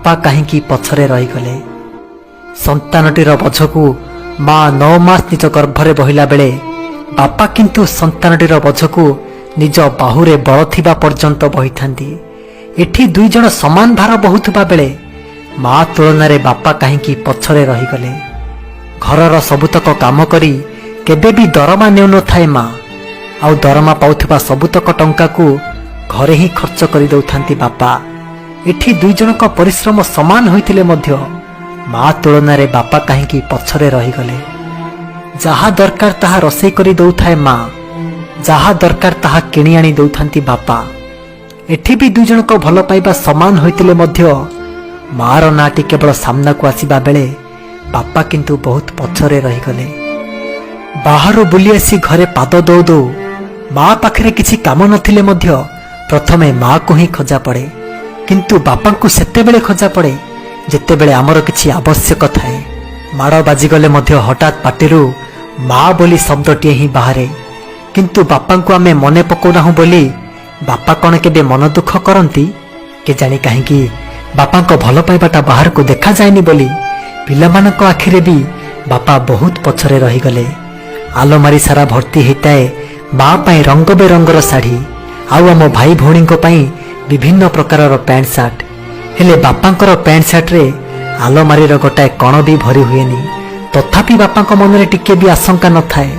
बापा कहीं पछरे रहीगले। संतानटीर बोझकू माँ 9 मास निज गर्भरे बहिला बेले बापा किंतु संतानटीर बोझकू निज बाहुरे बल थिबा पर्यंत बहिथांती। एठी दुई जण समान भार बहुथबा बेले माँ तुलन में बापा कहीं पछरे रहीगले। घरर सबुतक काम करी केबे भी दरमा नेउ न थाए माँ, आउ दरमा पाउथबा सबुतक टंका को घरे ही खर्च करि दउथांती बापा। एठी दुई जनक परिश्रम समान होइथिले मध्य माँ तुलन में बापा कहीं पछरे रहीगले। जहा दरकार ताहा रोषेई करि दउथाए माँ, जहा दरकार ताहा किणी आनी दउथांती बापा। एठी भी दुई जनक भल पाइबा समान होइथिले मध्य मार नाटी केवल सामना को आसीबा बेले बापा किंतु बहुत पछरे रहीगले। बाहर बुली आसी घरे पाद दौ दौ माँ पाखरे किछि काम नथिले मध्य प्रथमे माँ को ही खोजा पड़े, किंतु बापा को सेतेबेले खोजा पड़े जेतेबेले आमर किछि आवश्यक थाए। माड़ बाजिगले मध्य हठात पाटिरू माँ बोली शब्दटीए ही बाहरे, किंतु बापा को आमे मने पकाउनाहु बोली बापा कौन केबे मन दुख करती के जानी कहीं बापा को भल पाइबाटा बाहर को देखा जाएनी बोली पिलामानक आखिरे भी बापा बहुत पछरे रहीगले। आलमारी सारा भर्ती होताए माँ पाई रंग बेरंगर शाढ़ी आउ आम भाई भौणी विभिन्न प्रकार पैंट सार्ट, हेले बापांकर पैंट सार्ट रे आलमारी गोटाए कण भी भरी हुएनी। तथापि बापा मन में टिके भी आशंका न थाए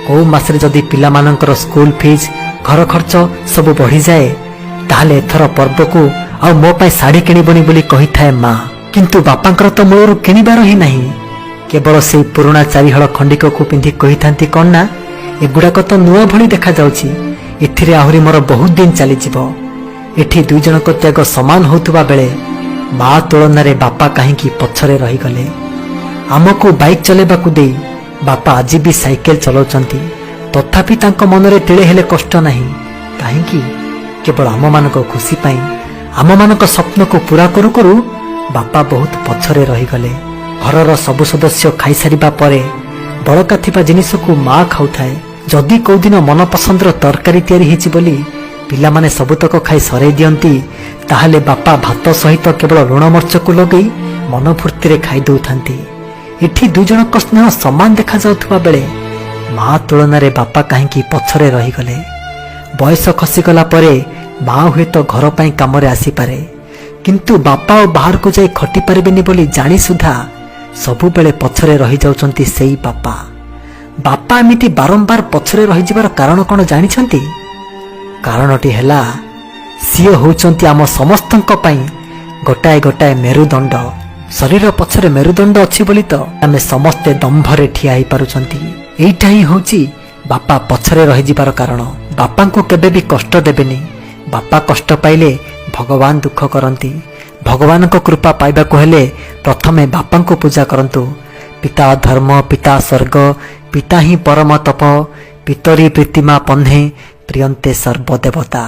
कौ मासरे जदि पिलामानंकर स्कूल फीस घर खर्च सब बढ़ी जाए ताहले एथर पर्व को आ मो पाई साड़ी किणबनी बोली कही थाए माँ, किंतु बापांकर तो मूलर किणबार ही नहीं। केवल से पुराणा चारिहल खंडिक को पिंधि कही थांती कौन ना एगुड़ाक तो नुआ भली देखा जाउची, एथिरे आहुरी मोर बहुत दिन चली जिवो। एठी दुई जनक त्याग समान होतुबा बेले माँ तुलन में बापा कहीं पछरे रहीगले। आमको बाइक चलेबाकू दे बापा आज भी साइकेल चलाउचंती, तथापि तांको मनरे तिळे हेले कष्ट नहीं। कहीं केवल आम मानक खुशी पाई आम मानक स्वप्न को पूरा करू करू बापा बहुत पछरे रहीगले। घरर सबु सदस्य खाई सारिबा परे बळका थिबा जिनिस को माँ खाउथाए। जदि कौ दिन मन पसंदर तरकारी तैयारी हिची बोली पिलामाने सबुतक खाई सरे दियंती ताहले बापा भात सहित केवल लुण मर्च को लगई मन फूर्ति रे खाई दउथांती। एठी दुई जनक स्नेह समान देखा जाउथबा बेले माँ तुलन में बापा कहीं पछरे रहीगले। बयस खसीगला परे माँ हुए तो घर पाई काम रे आसी पारे, किंतु बापा और बाहर को जाई खटी पारिबेनी बोली जानी सुधा सबु बेले पछरे रही जाउचंती सेई बापा। बापा एमिति बारंबार पछरे रही जिबार कारण कोन जानिछंती? कारणटी हेला सिए होउचंती आम समस्तंक पई गोटाए गोटाए मेरुदंड। शरीर पछरे मेरुदंड अछि बोली तो आमे समस्ते दंभरे ठिया ही पारुचंती। एइटा ही होउची बापा पछरे रही जिबार कारण। बापा को केबे भी कष्ट देबेनी, बापा कष्ट पाइले भगवान दुख करती। भगवान को कृपा पाइबा को हेले प्रथमे बापा को पूजा करंतु। पिता धर्म पिता स्वर्ग पिता ही परम तप पितरी प्रीतिमा पन्हे प्रियंते सर्वदेवता।